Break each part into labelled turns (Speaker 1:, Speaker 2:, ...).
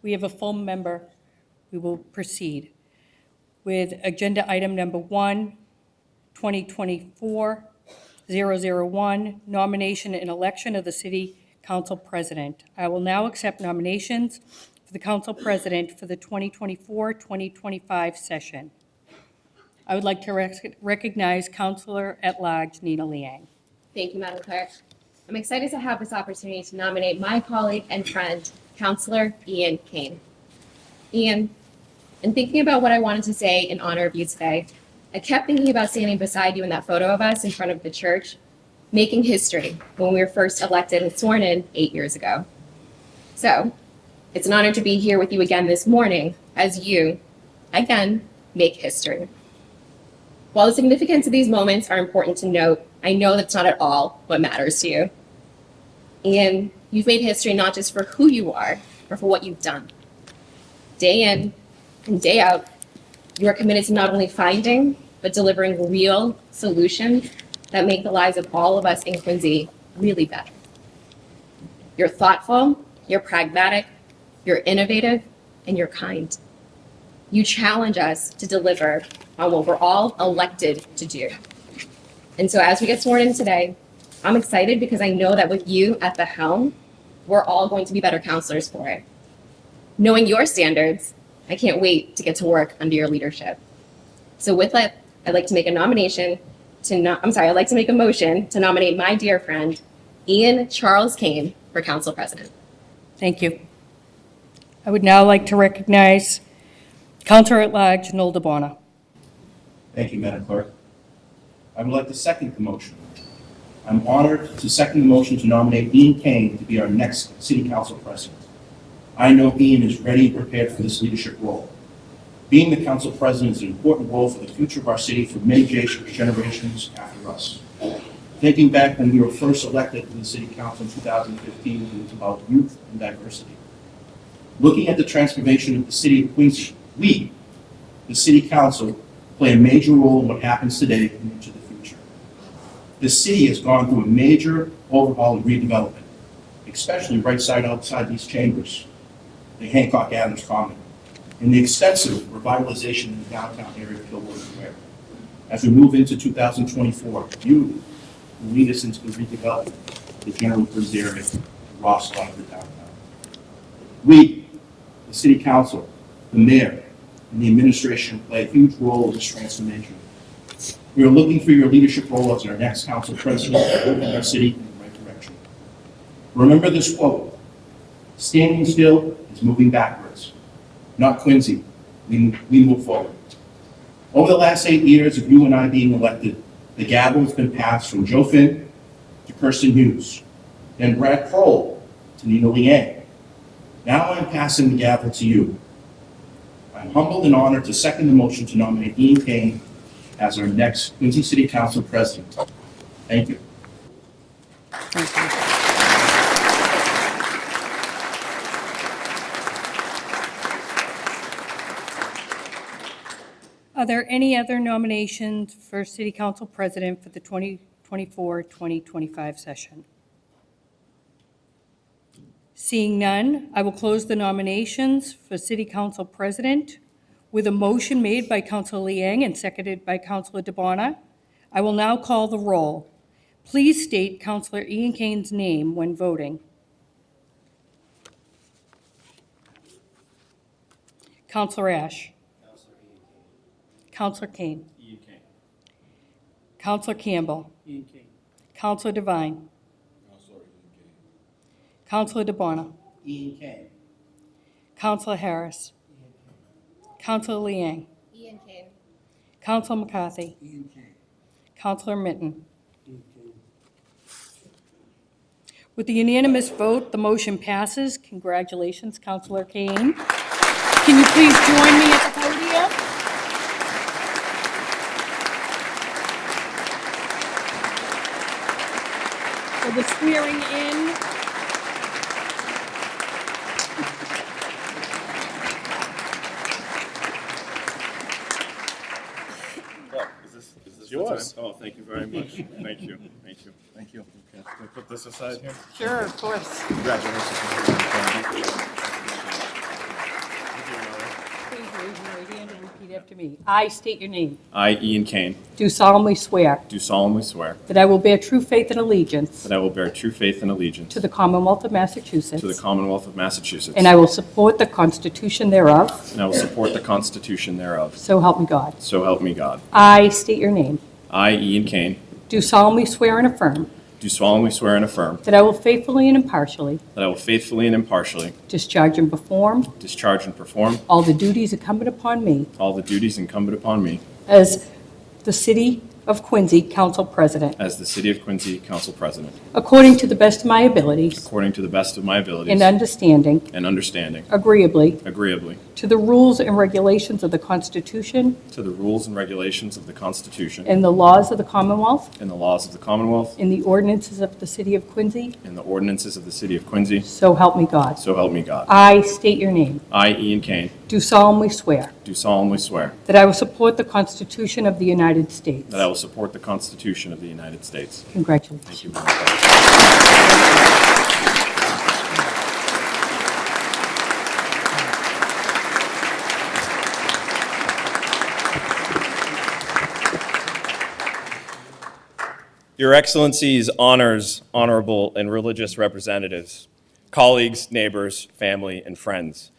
Speaker 1: We have a full member. We will proceed with agenda item number 1, 2024-001, nomination and election of the City Council President. I will now accept nominations for the Council President for the 2024-2025 session. I would like to recognize Councilor at Large Nina Liang.
Speaker 2: Thank you, Madam Clerk. I'm excited to have this opportunity to nominate my colleague and friend, Councilor Ian Cain. Ian, in thinking about what I wanted to say in honor of you today, I kept thinking about standing beside you in that photo of us in front of the church, making history when we were first elected and sworn in 8 years ago. So, it's an honor to be here with you again this morning as you, again, make history. While the significance of these moments are important to note, I know that's not at all what matters to you. Ian, you've made history not just for who you are, but for what you've done. Day in and day out, you are committed to not only finding, but delivering real solutions that make the lives of all of us in Quincy really better. You're thoughtful, you're pragmatic, you're innovative, and you're kind. You challenge us to deliver on what we're all elected to do. And so as we get sworn in today, I'm excited because I know that with you at the helm, we're all going to be better counselors for it. Knowing your standards, I can't wait to get to work under your leadership. So with that, I'd like to make a motion to nominate my dear friend, Ian Charles Cain, for Council President.
Speaker 1: Thank you. I would now like to recognize Councilor at Large Noel DeBona.
Speaker 3: Thank you, Madam Clerk. I would like to second the motion. I'm honored to second the motion to nominate Ian Cain to be our next City Council President. I know Ian is ready and prepared for this leadership role. Being the Council President is an important role for the future of our city for many generations after us. Thinking back when we were first elected to the City Council in 2015, it was about youth and diversity. Looking at the transformation of the City of Quincy, we, the City Council, play a major role in what happens today and into the future. The city has gone through a major overhaul and redevelopment, especially right side outside these chambers, the Hancock Adams Common, and the extensive revitalization in the downtown area of Kilburn Square. As we move into 2024, you will lead us into the redevelopment of the General Quincy area, Ross Lot of the downtown. We, the City Council, the Mayor, and the administration play a huge role in this transformation. We are looking for your leadership role as our next Council President to moving our city in the right direction. Remember this quote: standing still is moving backwards. Not Quincy, we move forward. Over the last 8 years of you and I being elected, the gavel has been passed from Joe Finn to Kirsten Hughes, then Brad Kroll to Nina Liang. Now I'm passing the gavel to you. I'm humbled and honored to second the motion to nominate Ian Cain as our next Quincy City Council President. Thank you.
Speaker 1: Thank you. Are there any other nominations for City Council President for the 2024-2025 session? Seeing none, I will close the nominations for City Council President with a motion made by Councilor Liang and seconded by Councilor DeBona. I will now call the roll. Please state Councilor Ian Cain's name when voting. Councilor Ash. Councilor Cain.
Speaker 3: Ian Cain.
Speaker 1: Councilor Campbell.
Speaker 3: Ian Cain.
Speaker 1: Councilor Devine. Councilor DeBona.
Speaker 3: Ian Cain.
Speaker 1: Councilor Harris. Councilor Liang.
Speaker 2: Ian Cain.
Speaker 1: Councilor McCarthy.
Speaker 3: Ian Cain.
Speaker 1: Councilor Mitten.
Speaker 3: Ian Cain.
Speaker 1: With the unanimous vote, the motion passes. Congratulations, Councilor Cain. Can you please join me at the podium? For the swearing in.
Speaker 4: Is this
Speaker 3: yours.
Speaker 4: the time? Oh, thank you very much. Thank you. Thank you. Thank you. Okay. Can we put this aside here?
Speaker 1: Sure, of course.
Speaker 4: Congratulations.
Speaker 1: after me. I state your name.
Speaker 4: I, Ian Cain,
Speaker 1: Do solemnly swear
Speaker 4: do solemnly swear
Speaker 1: that I will bear true faith and allegiance
Speaker 4: that I will bear true faith and allegiance
Speaker 1: to the Commonwealth of
Speaker 4: to
Speaker 1: Massachusetts,
Speaker 4: the Commonwealth of Massachusetts,
Speaker 1: and I will support the Constitution thereof,
Speaker 4: and I will support the Constitution thereof.
Speaker 1: so help me God.
Speaker 4: So help me God.
Speaker 1: I state your name.
Speaker 4: I, Ian Cain,
Speaker 1: Do solemnly swear and affirm
Speaker 4: do solemnly swear and affirm
Speaker 1: that I will faithfully and impartially
Speaker 4: that I will faithfully and impartially
Speaker 1: discharge and perform
Speaker 4: discharge and perform
Speaker 1: all the duties incumbent upon me
Speaker 4: all the duties incumbent upon me
Speaker 1: as the City of Quincy Council President,
Speaker 4: as the City of Quincy Council President,
Speaker 1: according to the best of my abilities
Speaker 4: according to the best of my abilities
Speaker 1: and understanding,
Speaker 4: and understanding,
Speaker 1: agreeably,
Speaker 4: agreeably,
Speaker 1: to the rules and regulations of the Constitution
Speaker 4: to the rules and regulations of the Constitution
Speaker 1: and the laws of the Commonwealth
Speaker 4: and the laws of the Commonwealth
Speaker 1: and the ordinances of the City of Quincy,
Speaker 4: and the ordinances of the City of Quincy.
Speaker 1: so help me God.
Speaker 4: So help me God.
Speaker 1: I state your name.
Speaker 4: I, Ian Cain,
Speaker 1: Do solemnly swear
Speaker 4: do solemnly swear
Speaker 1: that I will support the Constitution of the United States.
Speaker 4: that I will support the Constitution of the United States.
Speaker 1: Congratulations.
Speaker 4: Thank you, Madam Clerk. Your Excellencies, honors, honorable, and religious representatives, colleagues, neighbors, family, and friends.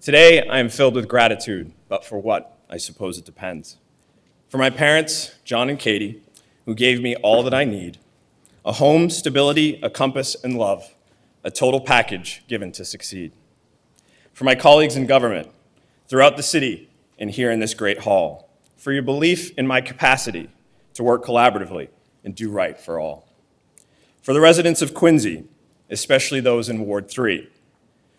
Speaker 4: Today, I am filled with gratitude, but for what? I suppose it depends. For my parents, John and Katie, who gave me all that I need, a home, stability, a compass, and love, a total package given to succeed. For my colleagues in government, throughout the city and here in this great hall, for your belief in my capacity to work collaboratively and do right for all. For the residents of Quincy, especially those in Ward 3,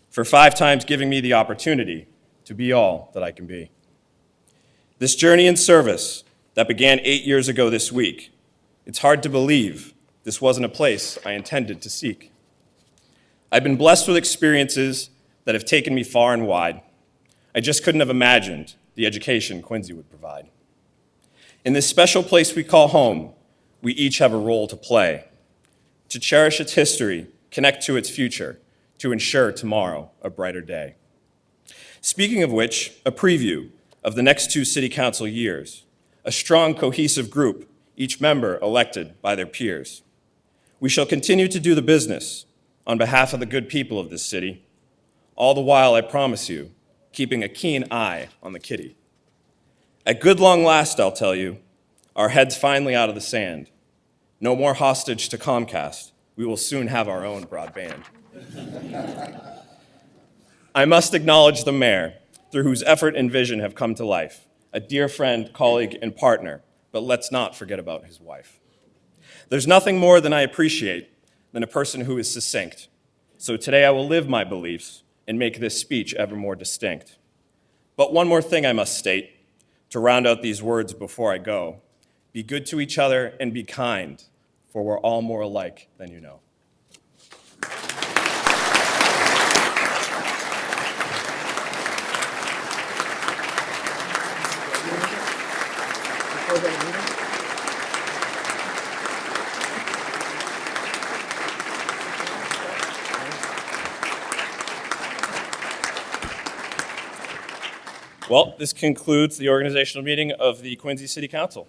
Speaker 4: for 5 times giving me the opportunity to be all that I can be. This journey in service that began 8 years ago this week, it's hard to believe this wasn't a place I intended to seek. I've been blessed with experiences that have taken me far and wide. I just couldn't have imagined the education Quincy would provide. In this special place we call home, we each have a role to play, to cherish its history, connect to its future, to ensure tomorrow a brighter day. Speaking of which, a preview of the next 2 city council years, a strong, cohesive group, each member elected by their peers. We shall continue to do the business on behalf of the good people of this city, all the while, I promise you, keeping a keen eye on the kitty. At good long last, I'll tell you, our heads finally out of the sand. No more hostage to Comcast. We will soon have our own broadband. I must acknowledge the mayor, through whose effort and vision have come to life, a dear friend, colleague, and partner, but let's not forget about his wife. There's nothing more than I appreciate than a person who is succinct. So today I will live my beliefs and make this speech ever more distinct. But one more thing I must state to round out these words before I go. Be good to each other and be kind, for we're all more alike than you know. Well, this concludes the organizational meeting of the Quincy City Council.